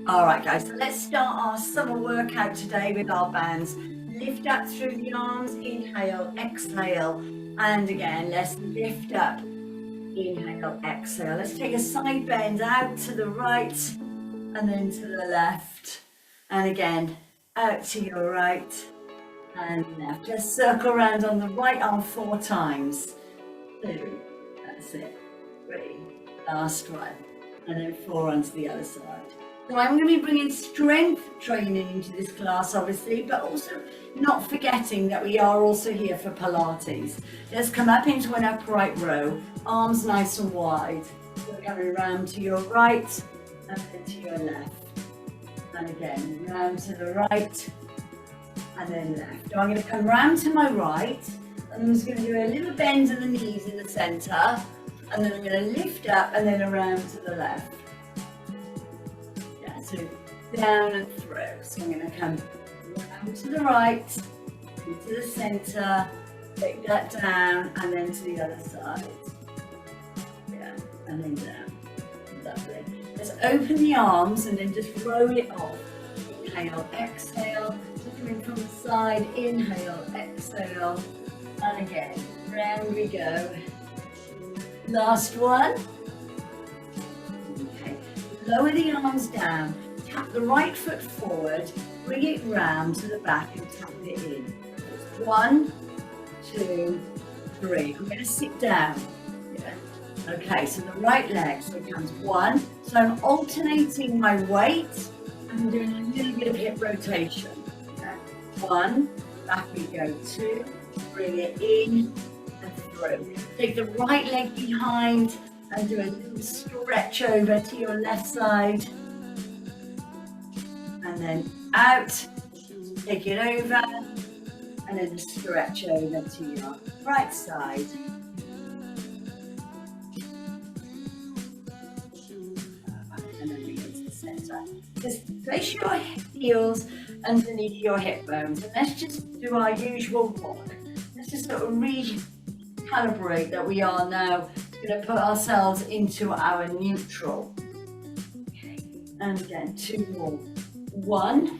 All right, guys, so let's start our summer workout today with our bands. Lift up through the arms, inhale, exhale, and again, let's lift up, inhale, exhale. Let's take a side bend out to the right and then to the left. And again, out to your right and left. Just circle around on the right arm 4 times. 2, that's it, 3, last one, and then 4 onto the other side. So I'm going to be bringing strength training into this class, obviously, but also not forgetting that we are also here for Pilates. Let's come up into an upright row, arms nice and wide. We're coming around to your right and then to your left. And again, round to the right and then left. So I'm going to come round to my right, and I'm just going to do a little bend of the knees in the centre, and then I'm going to lift up and then around to the left. So down and through. So I'm going to come round to the right, into the centre, take that down, and then to the other side. Yeah, and then down. Lovely. Let's open the arms and then just roll it off. Inhale, exhale. Coming from the side, inhale, exhale, and again, round we go. Last one. Okay, lower the arms down, tap the right foot forward, bring it round to the back and tap it in. 1, 2, 3. I'm going to sit down. Yeah. Okay, so the right leg, so it comes 1. So I'm alternating my weight. I'm doing a little bit of hip rotation. 1, back we go, 2, bring it in and through. Take the right leg behind and do a little stretch over to your left side. And then out, take it over, and then stretch over to your right side. And then we go to the center. Just place your heels underneath your hip bones, and let's just do our usual walk. Let's just sort of recalibrate that we are now going to put ourselves into our neutral. Okay, and again, 2 more. 1,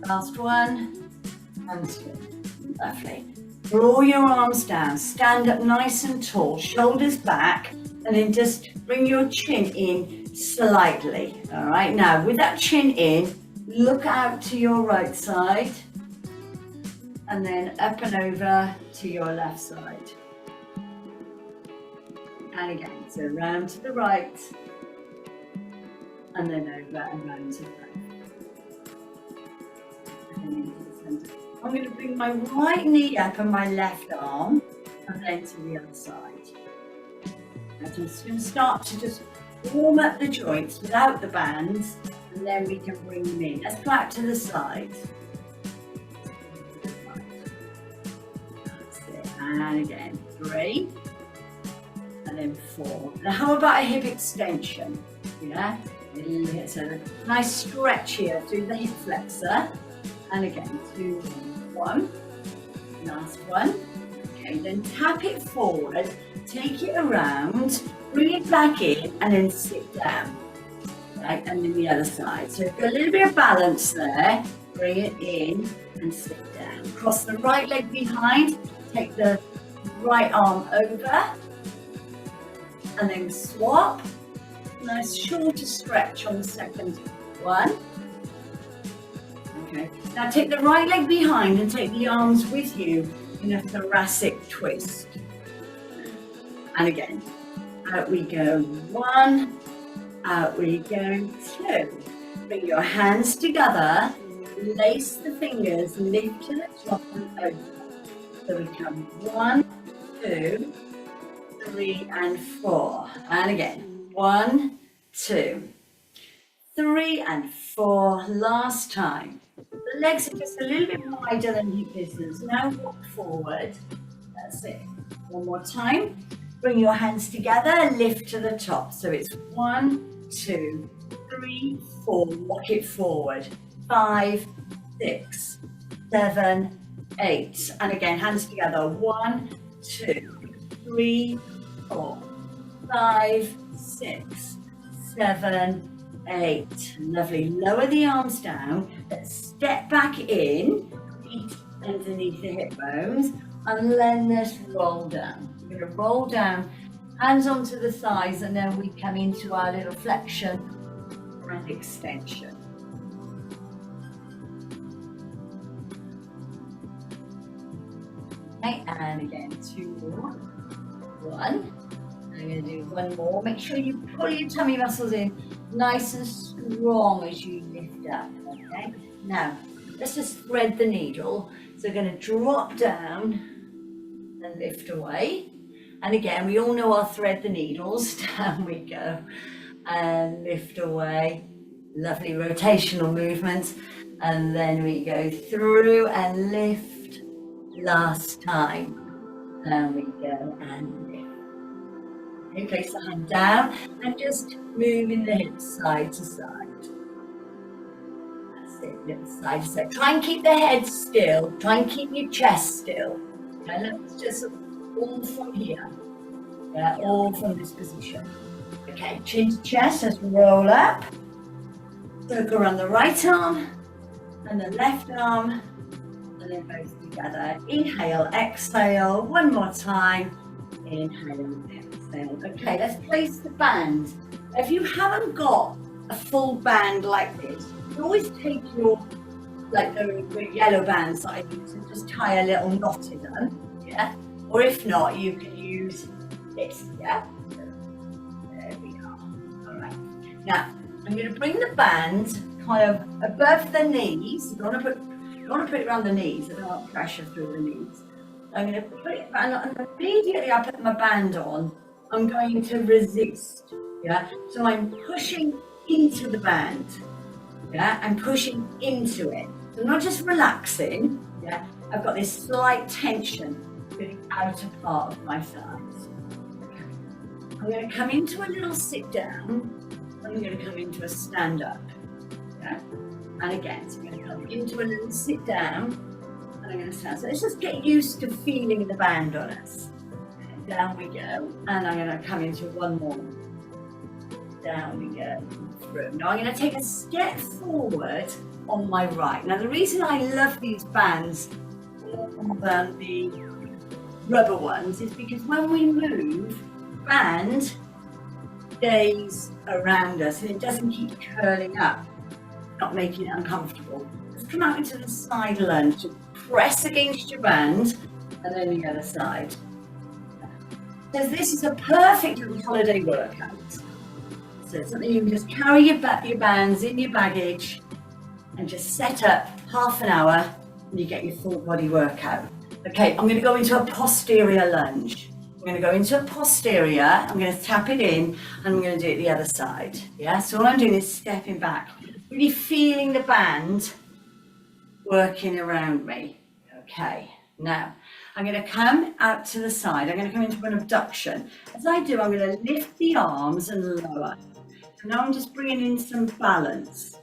last one, and 2. Lovely. Draw your arms down, stand up nice and tall, shoulders back, and then just bring your chin in slightly. All right, now with that chin in, look out to your right side and then up and over to your left side. And again, so round to the right and then over and round to the left. And then into the centre. I'm going to bring my right knee up and my left arm and then to the other side. I'm just going to start to just warm up the joints without the bands, and then we can bring them in. Let's go out to the side. That's it. And again, 3. And then 4. Now how about a hip extension? Yeah? So a nice stretch here through the hip flexor. And again, 2, 1. Last one. Okay, then tap it forward, take it around, bring it back in, and then sit down. Right, and then the other side. So a little bit of balance there. Bring it in and sit down. Cross the right leg behind, take the right arm over, and then swap. Nice shorter stretch on the second one. Okay, now take the right leg behind and take the arms with you in a thoracic twist. And again, out we go, 1, out we go, 2. Bring your hands together, lace the fingers, lift to the top and over. So we come 1, 2, 3 and 4. And again, 1, 2, 3 and 4. Last time. The legs are just a little bit wider than hip distance. Now walk forward. That's it. One more time. Bring your hands together, lift to the top. So it's 1, 2, 3, 4. Walk it forward. 5, 6, 7, 8. And again, hands together. 1, 2, 3, 4, 5, 6, 7, 8. Lovely. Lower the arms down. Let's step back in, feet underneath the hip bones, and then let's roll down. We're going to roll down, hands onto the thighs, and then we come into our little flexion and extension. Okay, and again, 2 more. 1. I'm going to do one more. Make sure you pull your tummy muscles in nice and strong as you lift up. Okay, now let's just thread the needle. So we're going to drop down and lift away. And again, we all know I'll thread the needles. Down we go and lift away. Lovely rotational movements. And then we go through and lift. Last time. Down we go and lift. Okay, place the hand down and just moving the hips side to side. That's it, lips side to side. Try and keep the head still. Try and keep your chest still. Okay, let's just all from here. Yeah, all from this position. Okay, chin to chest, let's roll up. Circle around the right arm and the left arm. And then both together. Inhale, exhale. One more time. Inhale, exhale. Okay, let's place the band. If you haven't got a full band like this, you can always take your, like the yellow bands that I use and just tie a little knot in them. Yeah. Or if not, you can use this. Yeah. There we are. All right. Now, I'm going to bring the band kind of above the knees. You want to put it around the knees. I don't want pressure through the knees. I'm going to put it around, and immediately I put my band on, I'm going to resist. Yeah. So I'm pushing into the band. Yeah. I'm pushing into it. So I'm not just relaxing. Yeah. I've got this slight tension to the outer part of my thighs. Okay. I'm going to come into a little sit down. I'm going to come into a stand up. Yeah. And again, so I'm going to come into a little sit down, and I'm going to stand. So let's just get used to feeling the band on us. And down we go, and I'm going to come into one more. Down we go, through. Now I'm going to take a step forward on my right. Now the reason I love these bands more than the rubber ones is because when we move, band stays around us and it doesn't keep curling up. Not making it uncomfortable. Just come out into the side lunge, press against your band, and then the other side. So this is a perfect little holiday workout. So it's something you can just carry your bands in your baggage and just set up half an hour and you get your full body workout. Okay, I'm going to go into a posterior lunge. I'm going to go into a posterior, I'm going to tap it in, and I'm going to do it the other side. Yeah, so all I'm doing is stepping back. Really feeling the band working around me. Okay, now I'm going to come out to the side. I'm going to come into an abduction. As I do, I'm going to lift the arms and lower. So now I'm just bringing in some balance.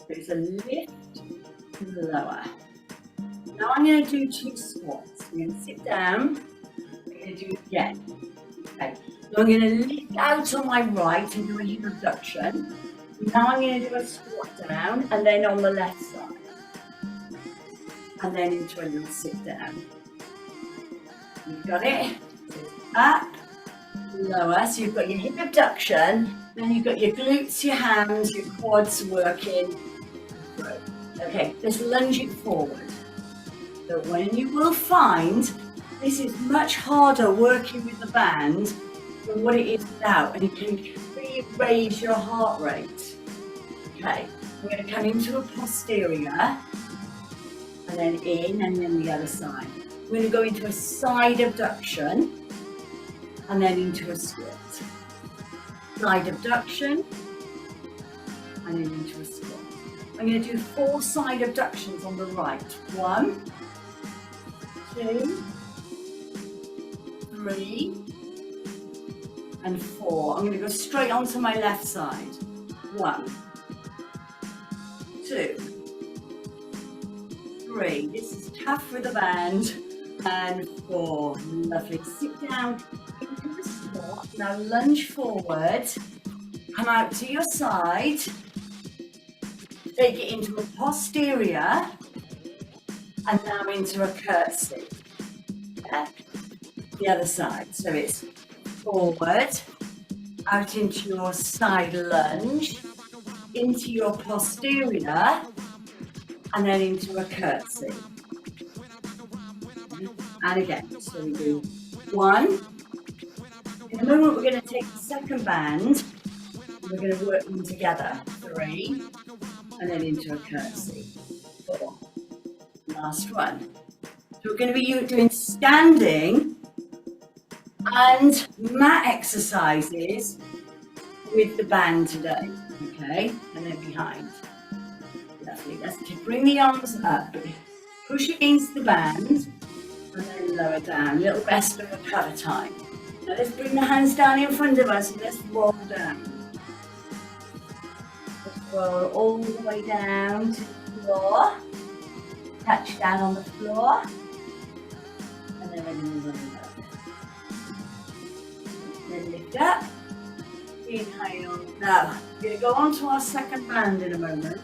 There's a lift and lower. Now I'm going to do 2 squats. I'm going to sit down. I'm going to do it again. Okay, so I'm going to lift out on my right and do a hip abduction. Now I'm going to do a squat down and then on the left side. And then into a little sit down. You've got it? Up, lower. So you've got your hip abduction, then you've got your glutes, your hams, your quads working. Okay, let's lunge it forward. So when you will find this is much harder working with the band than what it is without, and you can really raise your heart rate. Okay, I'm going to come into a posterior, and then in, and then the other side. We're going to go into a side abduction, and then into a squat. Side abduction, and then into a squat. I'm going to do 4 side abductions on the right. 1, 2, 3, and 4. I'm going to go straight onto my left side. 1, 2, 3. This is tough with a band. And 4. Lovely. Sit down into the squat. Now lunge forward. Come out to your side. Take it into a posterior. And now into a curtsy. Yeah. The other side. So it's forward, out into your side lunge, into your posterior, and then into a curtsy. And again, so we do 1. In a moment, we're going to take the second band. We're going to work them together. 3, and then into a curtsy. 4. Last one. So we're going to be doing standing and mat exercises with the band today. Okay, and then behind. Lovely. Let's bring the arms up. Push against the band. And then lower down, little rest and recover time. Now let's bring the hands down in front of us and let's roll down. Let's roll all the way down to the floor. Touch down on the floor. And then we're going to roll up. Then lift up. Inhale. Now, we're going to go on to our second band in a moment.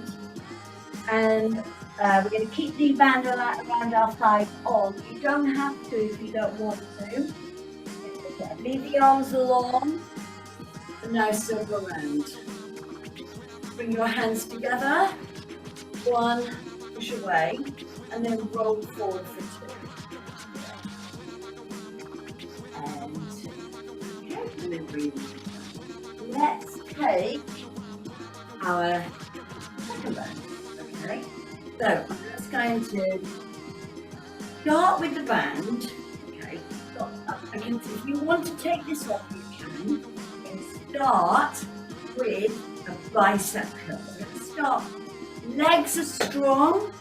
And we're going to keep the band around our side on. You don't have to if you don't want to. Leave the arms long. And now circle around. Bring your hands together. 1, push away. And then roll forward for 2. And then breathe. Let's take our second band. Okay. So I'm just going to start with the band. Okay. If you want to take this off, you can. And start with a bicep curl. We're going to start. Legs are strong,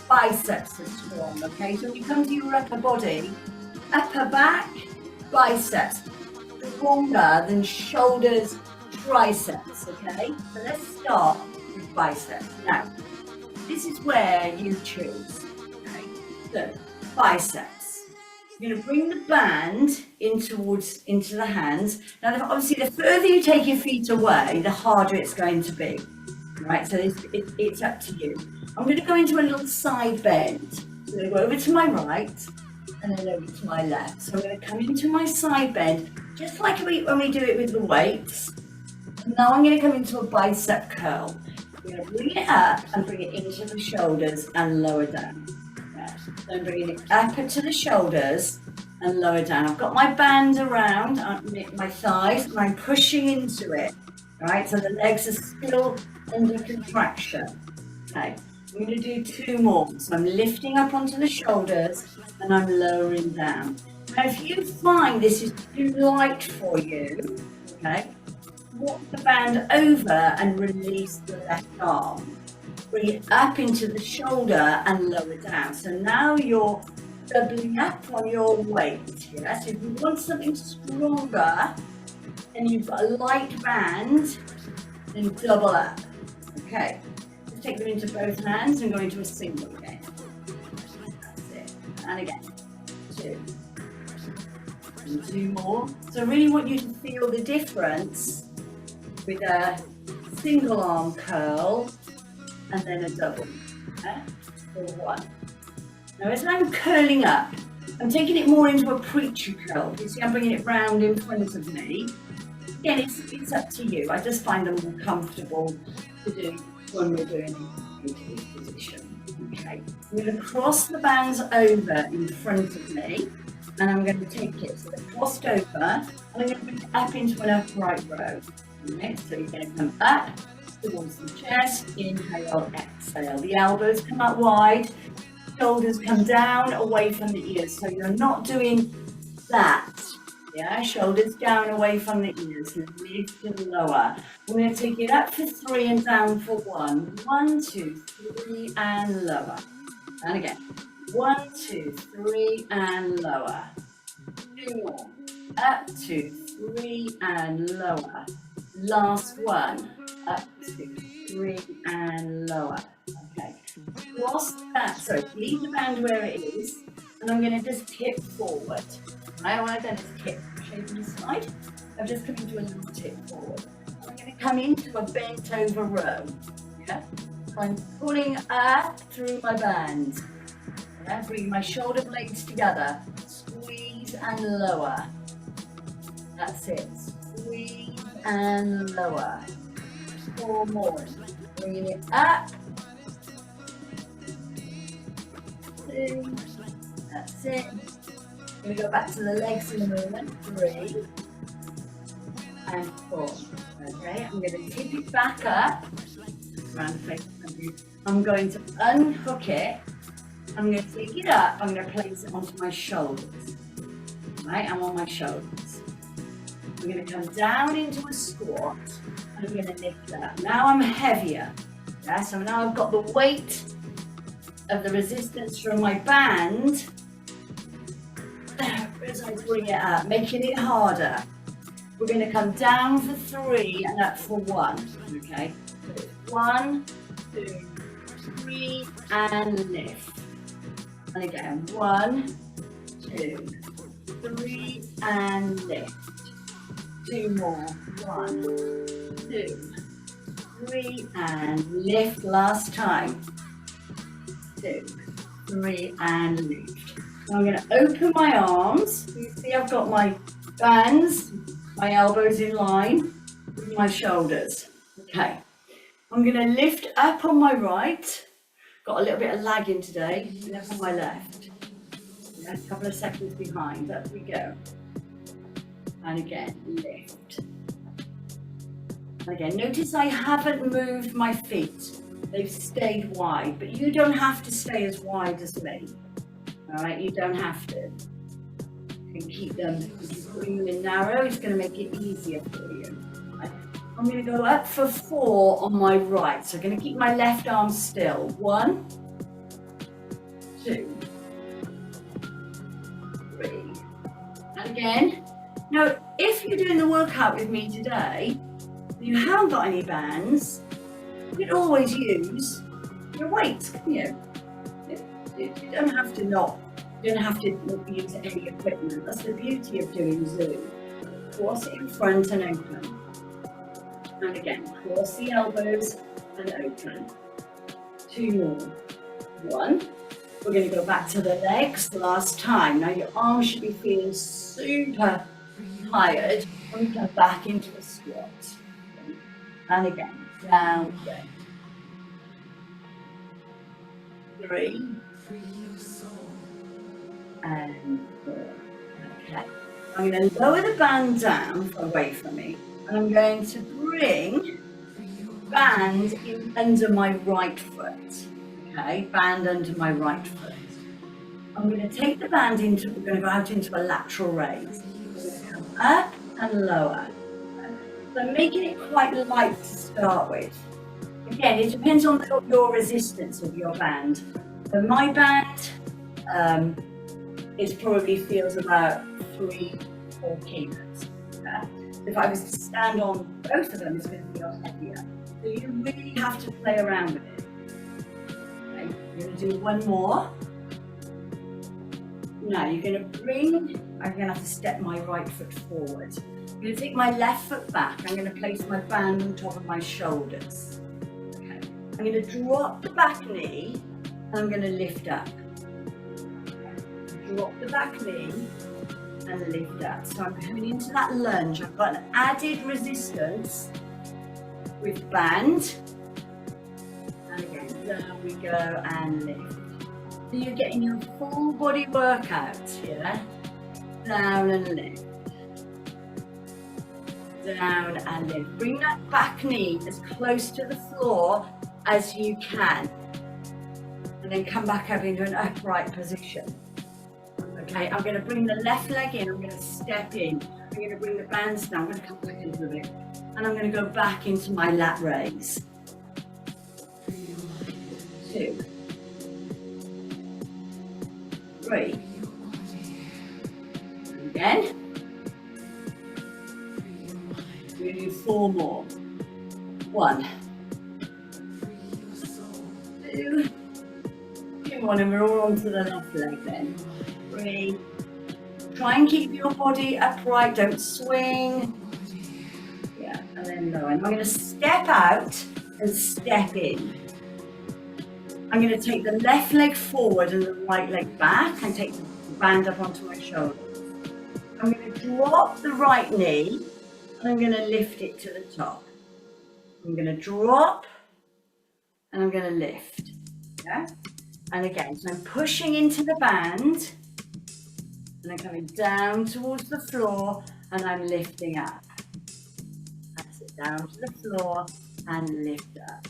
biceps are strong. Okay. So when you come to your upper body, upper back, biceps stronger than shoulders, triceps. Okay. So let's start with biceps now. This is where you choose. Okay, so biceps. You're going to bring the band into the hands. Now, obviously, the further you take your feet away, the harder it's going to be. Right, so it's up to you. I'm going to go into a little side bend. So I'm going to go over to my right and then over to my left. So I'm going to come into my side bend, just like when we do it with the weights. And now I'm going to come into a bicep curl. We're going to bring it up and bring it into the shoulders and lower down. Yes. So I'm bringing it up into the shoulders and lower down. I've got my band around my thighs and I'm pushing into it. Right, so the legs are still under contraction. Okay, I'm going to do 2 more. So I'm lifting up onto the shoulders and I'm lowering down. Now, if you find this is too light for you, okay, walk the band over and release the left arm. Bring it up into the shoulder and lower down. So now you're doubling up on your weight. Yes, if you want something stronger and you've got a light band, then double up. Okay, let's take them into both hands and go into a single again. That's it. And again, 2. And 2 more. So I really want you to feel the difference with a single arm curl and then a double. Okay? So 1. Now as I'm curling up, I'm taking it more into a preacher curl. You see, I'm bringing it round in front of me. Again, it's up to you. I just find them more comfortable to do when we're doing it in this position. Okay, I'm going to cross the bands over in front of me, and I'm going to take it so they're crossed over, and I'm going to bring it up into an upright row. Okay, so you're going to come up towards the chest, inhale, exhale. The elbows come up wide, shoulders come down away from the ears. So you're not doing that. Yeah, shoulders down away from the ears, lift and lower. We're going to take it up for 3 and down for 1. 1, 2, 3 and lower. And again, 1, 2, 3 and lower. 2 more. Up, 2, 3 and lower. Last one. Up, 2, 3 and lower. Okay. Cross that. So leave the band where it is, and I'm going to just tip forward. Right, what I've done is tip, shaping the side. I've just come into a little tip forward. I'm going to come into a bent over row. Yeah? So I'm pulling up through my band. Yeah? Bring my shoulder blades together. Squeeze and lower. That's it. Squeeze and lower. 4 more. Bringing it up. 2. That's it. We're going to go back to the legs in a moment. 3 and 4. Okay, I'm going to tip it back up. Around the face. I'm going to unhook it. I'm going to take it up. I'm going to place it onto my shoulders. Right, I'm on my shoulders. I'm going to come down into a squat. And I'm going to lift up. Now I'm heavier. Yeah, so now I've got the weight of the resistance from my band. As I bring it up, making it harder. We're going to come down for 3 and up for 1. Okay, so 1, 2, 3, and lift. And again, 1, 2, 3, and lift. 2 more. 1, 2, 3, and lift. Last time. 2, 3, and lift. I'm going to open my arms. You see I've got my bands, my elbows in line with my shoulders. Okay. I'm going to lift up on my right. Got a little bit of lagging today. And up on my left. Yeah, a couple of seconds behind. Up we go. And again, lift. And again, notice I haven't moved my feet. They've stayed wide, but you don't have to stay as wide as me. All right, you don't have to. You can keep them, if you put them in narrow, it's going to make it easier for you. Right. I'm going to go up for 4 on my right. So I'm going to keep my left arm still. 1, 2, 3. And again. Now, if you're doing the workout with me today, and you haven't got any bands, you can always use your weights, can you? You don't have to use any equipment. That's the beauty of doing Zoom. Cross it in front and open. And again, cross the elbows and open. 2 more. 1. We're going to go back to the legs the last time. Now your arms should be feeling super tired when we come back into a squat. And again, down again. 3. And 4. Okay. I'm going to lower the band down away from me, and I'm going to bring band in under my right foot. Okay, band under my right foot. I'm going to take the band into, we're going to go out into a lateral raise. We're going to come up and lower. So I'm making it quite light to start with. Again, it depends on your resistance of your band. So my band, it probably feels about 3-4 kilos. Okay? So if I was to stand on both of them, it's going to feel heavier. So you really have to play around with it. Okay? You're going to do 1 more. Now you're going to I'm going to have to step my right foot forward. I'm going to take my left foot back. I'm going to place my band on top of my shoulders. Okay. I'm going to drop the back knee and I'm going to lift up. Drop the back knee and lift up. So I'm coming into that lunge. I've got an added resistance with band. And again, down we go and lift. So you're getting your full body workout here. Down and lift. Down and lift. Bring that back knee as close to the floor as you can. And then come back up into an upright position. Okay, I'm going to bring the left leg in, I'm going to step in. I'm going to bring the bands down, I'm going to come back into it. And I'm going to go back into my lat raise. 2. 3. And again. We're going to do 4 more. 1. 2. 2 more, and we're all onto the left leg then. 3. Try and keep your body upright, don't swing. Yeah, and then lower. And I'm going to step out and step in. I'm going to take the left leg forward and the right leg back and take the band up onto my shoulder. I'm going to drop the right knee and I'm going to lift it to the top. I'm going to drop and I'm going to lift. Yeah? And again, so I'm pushing into the band and I'm coming down towards the floor and I'm lifting up. That's it, down to the floor and lift up.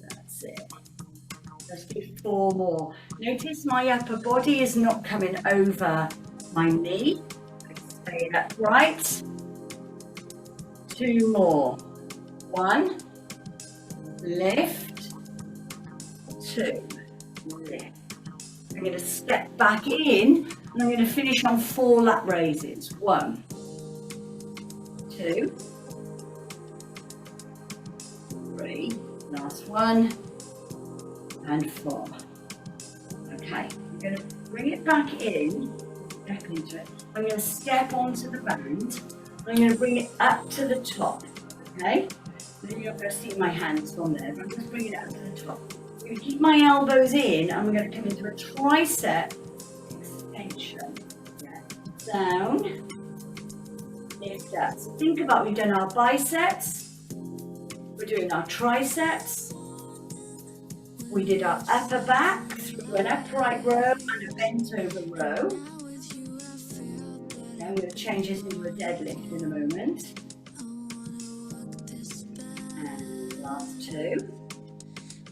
That's it. Let's do 4 more. Notice my upper body is not coming over my knee. I stay upright. 2 more. 1, lift, 2, lift. I'm going to step back in and I'm going to finish on 4 lat raises. 1, 2, 3, last one, and 4. Okay, I'm going to bring it back in, step into it. I'm going to step onto the band. I'm going to bring it up to the top, okay? Then you're going to see my hands from there, but I'm just bringing it up to the top. I'm going to keep my elbows in, and we're going to come into a tricep extension. Yeah. Down, lift up. So think about, we've done our biceps, we're doing our triceps, we did our upper back through an upright row and a bent over row. Okay, I'm going to change this into a deadlift in a moment. And last 2.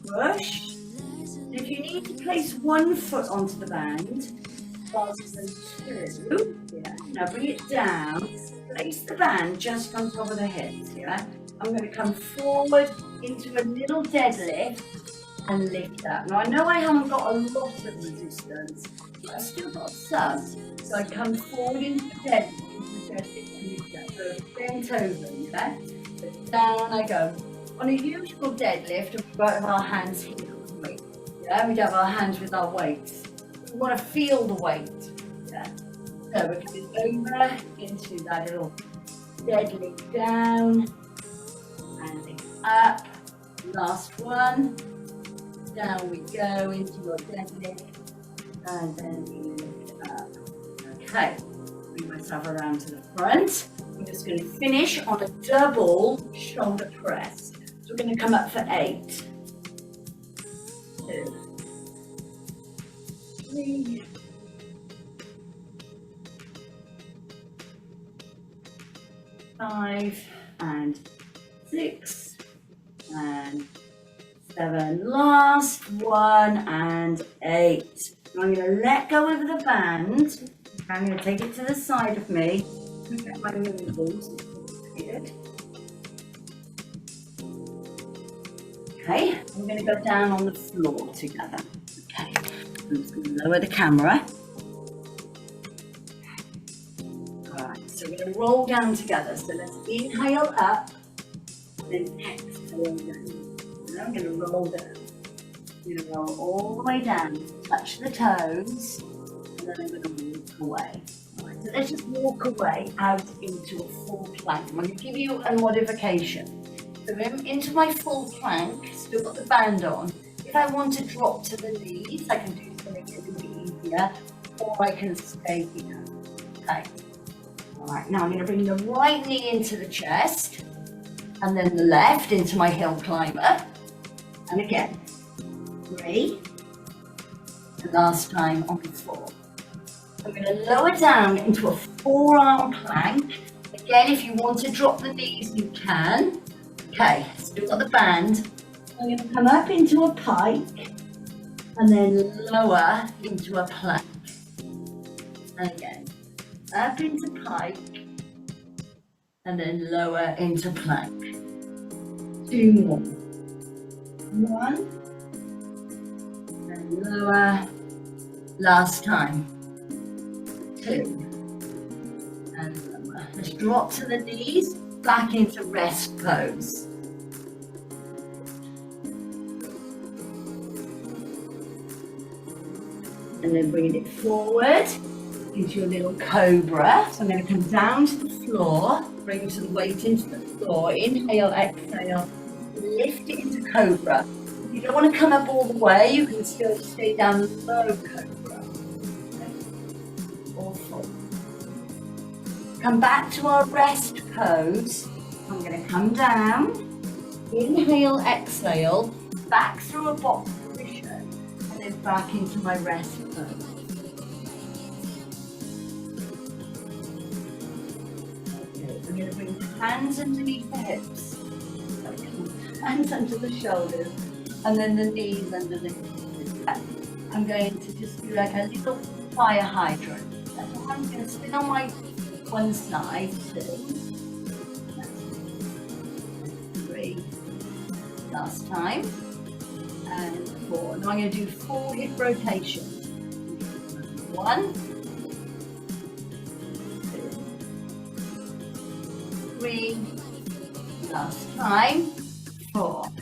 Push. If you need to place 1 foot onto the band rather than 2, yeah. Now bring it down. Place the band just on top of the hips. Yeah. I'm going to come forward into a little deadlift and lift up. Now I know I haven't got a lot of resistance, but I've still got some. So I come forward into the deadlift and lift up. So bent over, yeah? So down I go. On a usual deadlift, we've got our hands here. Yeah, we'd have our hands with our weights. We want to feel the weight. Yeah. So we're coming over into that little deadlift down and then up. Last one. Down we go into your deadlift and then we lift up. Okay, bring myself around to the front. I'm just going to finish on a double shoulder press. So we're going to come up for 8. 2, 3, 5, and 6, and 7, last one, and 8. I'm going to let go of the band. I'm going to take it to the side of me. Get my movements. Good. Okay, we're going to go down on the floor together. Okay, I'm just going to lower the camera. Alright, so we're going to roll down together. So let's inhale up, then exhale down. And I'm going to roll down. I'm going to roll all the way down, touch the toes, and then I'm going to walk away. Alright, so let's just walk away out into a full plank. I'm going to give you a modification. So I'm into my full plank, still got the band on. If I want to drop to the knees, I can do something a little bit easier, or I can stay here. Okay. Alright, now I'm going to bring the right knee into the chest, and then the left into my hill climber. And again, 3, and last time on the 4. I'm going to lower down into a forearm plank. Again, if you want to drop the knees, you can. Okay, still got the band. I'm going to come up into a pike and then lower into a plank. And again, up into pike and then lower into plank. 2 more. 1 and lower. Last time. 2 and lower. Let's drop to the knees, back into rest pose. And then bringing it forward into your little cobra. So I'm going to come down to the floor, bring some weight into the floor. Inhale, exhale, lift it into cobra. If you don't want to come up all the way, you can still stay down low cobra. Okay. Or full. Come back to our rest pose. I'm going to come down. Inhale, exhale, back through a box position, and then back into my rest pose. I'm going to bring the hands underneath the hips, hands under the shoulders, and then the knees under the hips. I'm going to just do like a little fire hydrant. That's all. I'm going to spin on my one side, 2, 3, last time, and 4. Now I'm going to do 4 hip rotations. 1, 3, last time, 4. I'm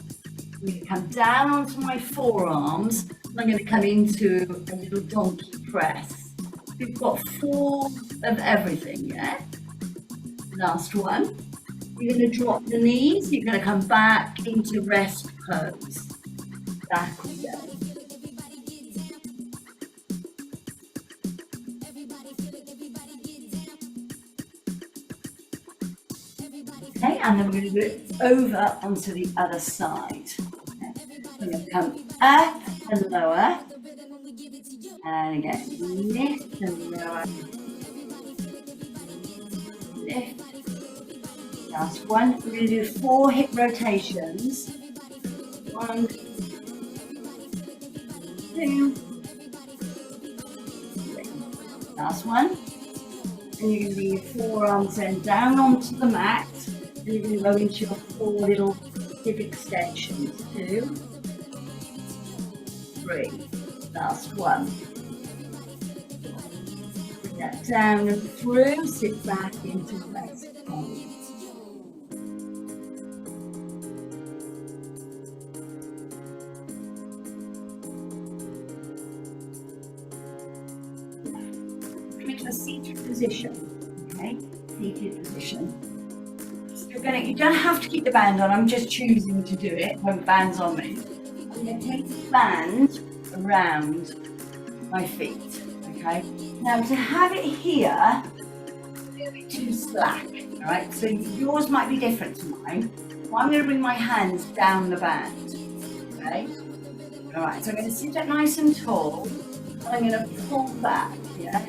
going to come down onto my forearms, and I'm going to come into a little donkey press. We've got 4 of everything, yeah? Last one. You're going to drop the knees, you're going to come back into rest pose. Back we go. Okay, and then we're going to do it over onto the other side. Okay. We're going to come up and lower. And again, lift and lower. Lift. Last one. We're going to do 4 hip rotations. 1, 2, 3. Last one. And you're going to bring your forearms then down onto the mat. And you're going to go into your 4 little hip extensions. 2, 3. Last one. Bring that down and through. Sit back into rest pose. A seated position, okay? Seated position. So you don't have to keep the band on, I'm just choosing to do it when the band's on me. I'm going to take the band around my feet, okay? Now to have it here, a little bit too slack, alright? So yours might be different to mine. Well, I'm going to bring my hands down the band, okay? Alright, so I'm going to sit up nice and tall, and I'm going to pull back, yeah?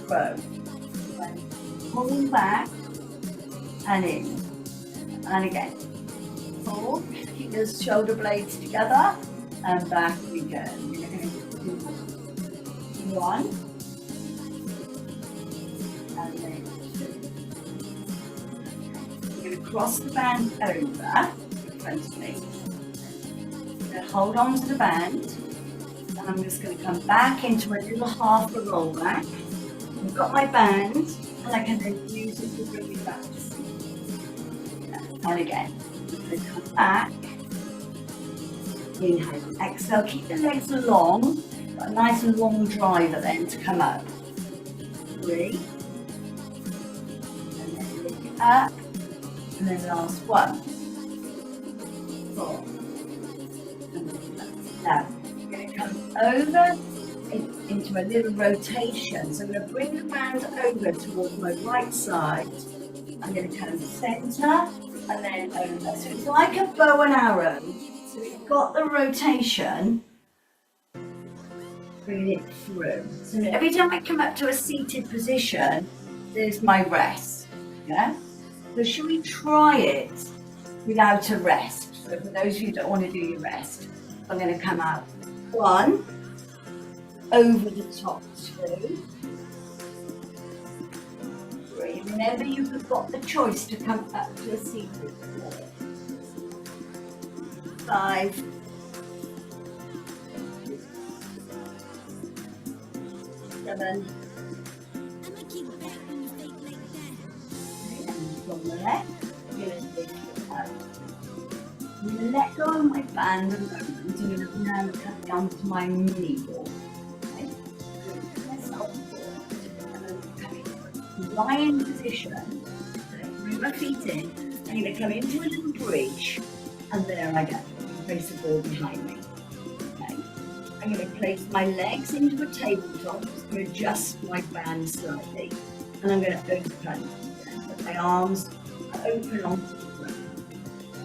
Row. Pull back and in, and again. Pull, keep those shoulder blades together, and back we go. We're going to do 1, and then 2. We're going to cross the band over in front of me. I'm going to hold on to the band, and I'm just going to come back into a little half a roll back. I've got my band, and I can then use it to bring me back to sleep. And again, I'm going to come back. Inhale, exhale, keep the legs long, got a nice and long driver then to come up. 3, and then lift it up, and then last one. 4, and then now, I'm going to come over into a little rotation. So I'm going to bring the band over towards my right side. I'm going to come center and then over. So it's like a bow and arrow. So we've got the rotation, bring it through. So every time I come up to a seated position, there's my rest. Yeah? So should we try it without a rest? So for those of you who don't want to do your rest, I'm going to come out 1, over the top, 2, 3. Remember, you've got the choice to come up to a seated 4, 5, 7. And from the left, I'm going to lift it out. I'm going to let go of my band and I'm going to now come down to my mini ball. Lion position, put my feet in. I'm going to come into a little bridge, and there I go. Place the ball behind me. Okay. I'm going to place my legs into a tabletop. I'm going to adjust my band slightly, and I'm going to open. Put my arms open onto the ground.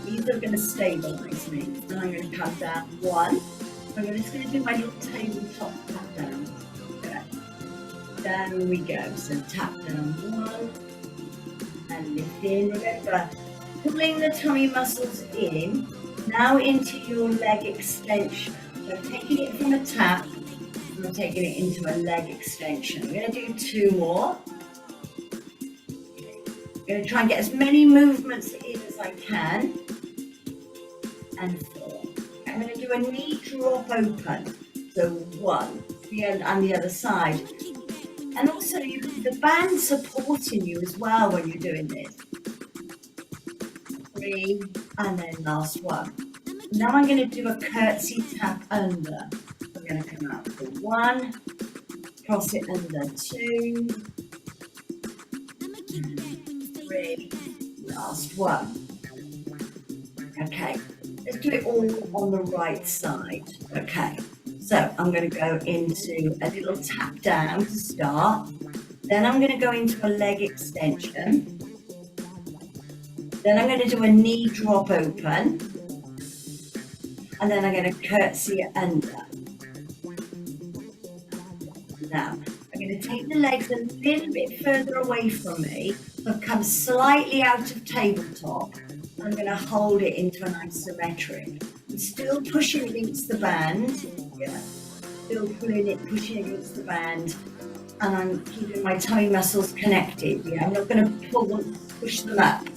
These are going to stabilize me. And I'm going to come down 1. I'm just going to do my little tabletop tap down. Okay. Down we go. So tap down 1 and lift in. Remember, pulling the tummy muscles in, now into your leg extension. So I'm taking it from a tap, and I'm taking it into a leg extension. I'm going to do 2 more. I'm going to try and get as many movements in as I can. And 4. I'm going to do a knee drop open. So 1, and the other side. And also the band supporting you as well when you're doing this. 3, and then last 1. Now I'm going to do a curtsy tap under. I'm going to come out for 1, cross it under 2, and 3, last 1. Okay, let's do it all on the right side. Okay, so I'm going to go into a little tap down to start. Then I'm going to go into a leg extension. Then I'm going to do a knee drop open. And then I'm going to curtsy it under. Now, I'm going to take the legs a little bit further away from me. So come slightly out of tabletop. I'm going to hold it into an isometric. I'm still pushing against the band. Yeah. Still pulling it, pushing against the band. And I'm keeping my tummy muscles connected. Yeah, I'm not going to pull them, push them up.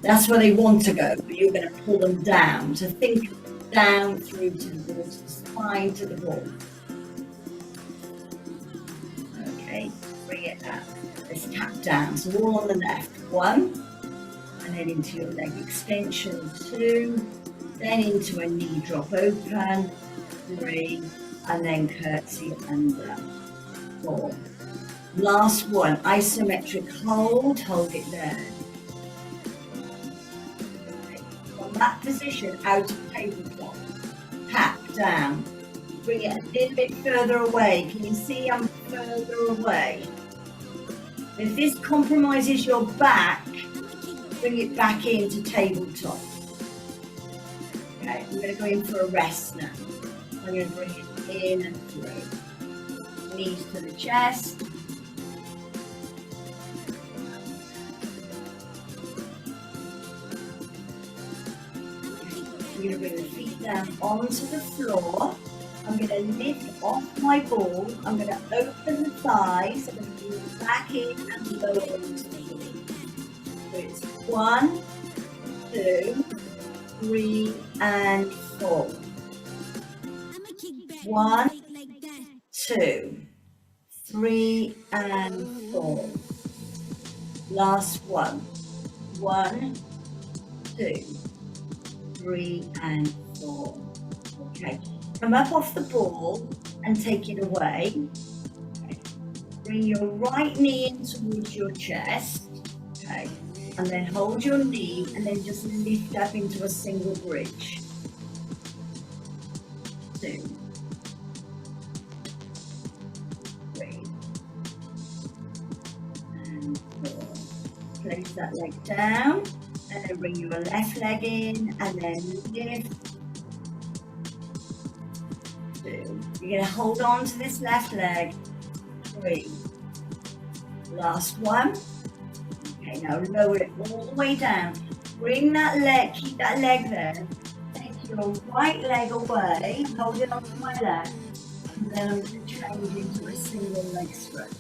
That's where they want to go, but you're going to pull them down. So think down through to the ball, to the spine, to the ball. Okay, bring it up. Let's tap down. So all on the left. 1. And then into your leg extension, 2, then into a knee drop open, 3, and then curtsy under, 4. Last 1, isometric hold it there. Okay. From that position, out of tabletop, tap down, bring it a little bit further away. Can you see I'm further away? If this compromises your back, bring it back into tabletop. Okay, I'm going to go in for a rest now. I'm going to bring it in and through. Knees to the chest. I'm going to bring the feet down onto the floor. I'm going to lift off my ball. I'm going to open the thighs. I'm going to bring it back in and lower onto the floor. So it's 1, 2, 3, and 4. 1, 2, 3, and 4. Last 1. 1, 2, 3, and 4. Okay. Come up off the ball and take it away. Okay. Bring your right knee in towards your chest. Okay. And then hold your knee and then just lift up into a single bridge. 2, 3, and 4. Place that leg down and then bring your left leg in and then lift. 2. You're going to hold on to this left leg. 3. Last 1. Okay, now lower it all the way down. Bring that leg, keep that leg there. Take your right leg away, hold it onto my left, and then I'm going to change into a single leg stretch.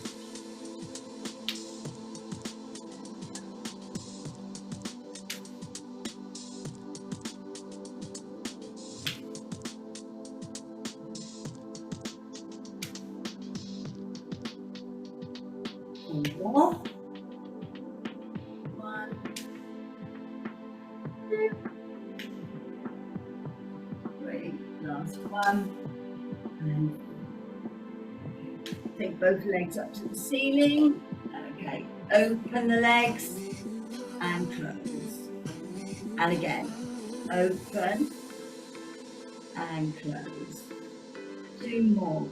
One more. 1, 2, 3. Last 1. And take both legs up to the ceiling. Okay. Open the legs and And again, open and close. 2 more.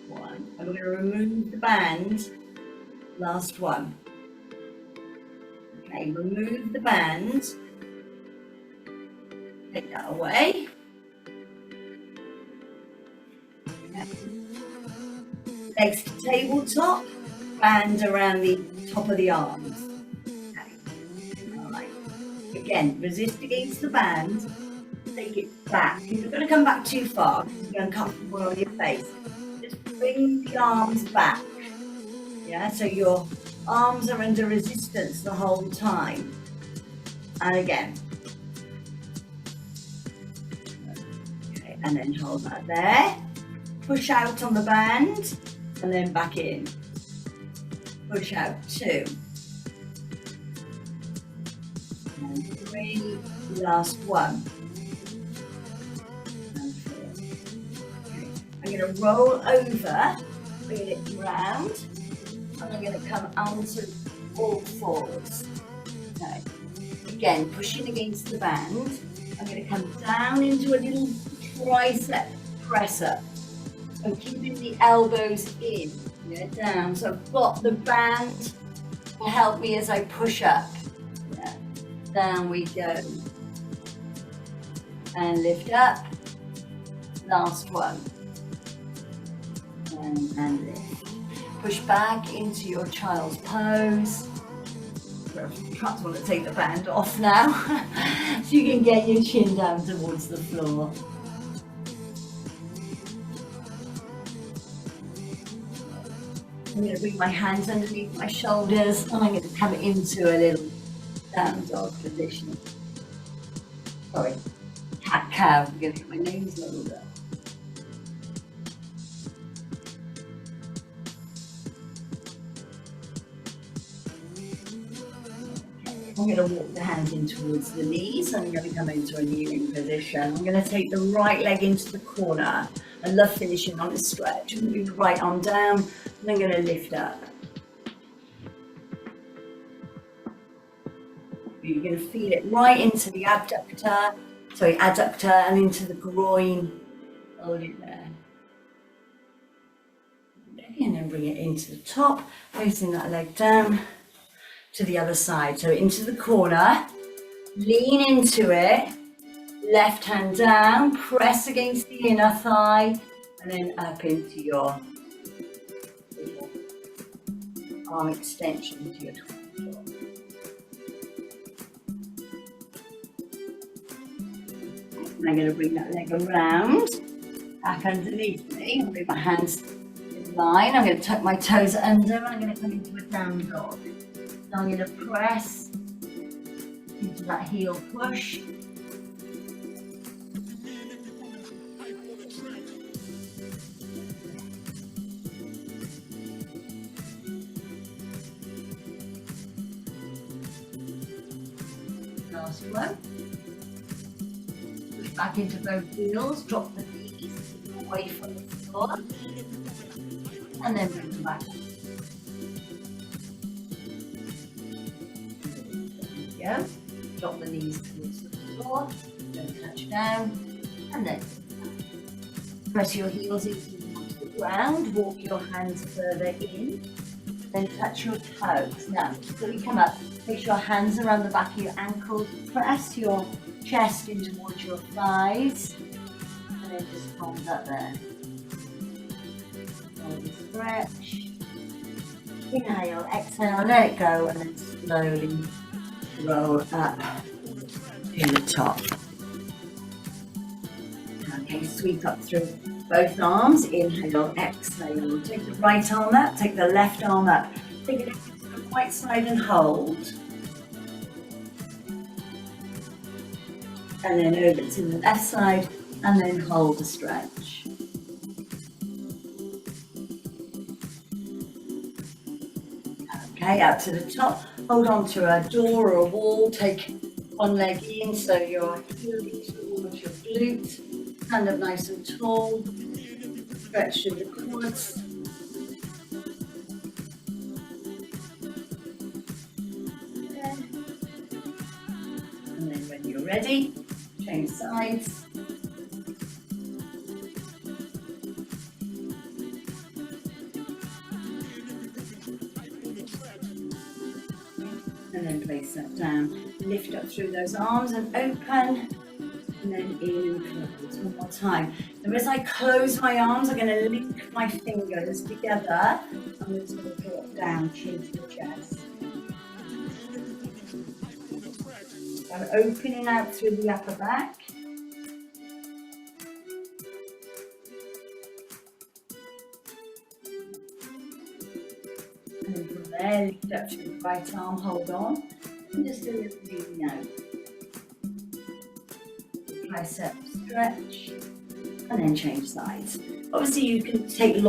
1. And we're going to remove the band. Last one. Okay, remove the band. Take that away. Legs to tabletop, band around the top of the arms. Okay. All right. Again, resist against the band. Take it back. You're not going to come back too far because you're uncomfortable on your face. Just bring the arms back. Yeah, so your arms are under resistance the whole time. And again. Okay, and then hold that there. Push out on the band. And then back in. Push out 2. And 3. Last 1. And 4. Okay. I'm going to roll over, bring it round, and I'm going to come onto all 4s. Okay. Again, pushing against the band. I'm going to come down into a little tricep press up. I'm keeping the elbows in, yeah, down. So I've got the band to help me as I push up. Yeah. Down we go. And lift up. Last one. And lift. Push back into your child's pose. You can't want to take the band off now. So you can get your chin down towards the floor. I'm going to bring my hands underneath my shoulders and I'm going to come into a little down dog position. Sorry, cat cow. I'm going to get my nose rolled up. I'm going to walk the hands in towards the knees. I'm going to come into a kneeling position. I'm going to take the right leg into the corner. I love finishing on a stretch. I'm going to bring the right arm down and I'm going to lift up. You're going to feel it right into the adductor and into the groin. Hold it there. And then bring it into the top, placing that leg down to the other side. So into the corner, lean into it, left hand down, press against the inner thigh, and then up into your arm extension into your torso. I'm going to bring that leg around, back underneath me. I'll bring my hands in line. I'm going to tuck my toes under and I'm going to come into a down dog. So I'm going to press into that heel push. Last one. Push back into both heels, drop the knees away from the floor, and then bring them back. There we go. Drop the knees towards the floor, don't touch down, and then press your heels into the ground, walk your hands further in, then touch your toes. Now, so you come up, make sure your hands around the back of your ankles, press your chest in towards your thighs, and then just hold up there. Slowly stretch. Inhale, exhale, let it go, and then slowly roll up to the top. Okay, sweep up through both arms. Inhale, exhale. Take the right arm up, take the left arm up. Take it to the right side and hold. And then over to the left side and then hold the stretch. Okay, out to the top. Hold on to a door or a wall. Take one leg in so you're heel towards your glute. Stand up nice and tall. Stretch through the quads. And then ready, change sides. And then place that down. Lift up through those arms and open. And then in and close. One more time. Now as I close my arms, I'm going to link my fingers together. I'm just going to drop down, chin to the chest. I'm opening out through the upper back. And then from there, lift up to the right arm, hold on. And just a little lean out. Tricep stretch. And then change sides. Obviously you can take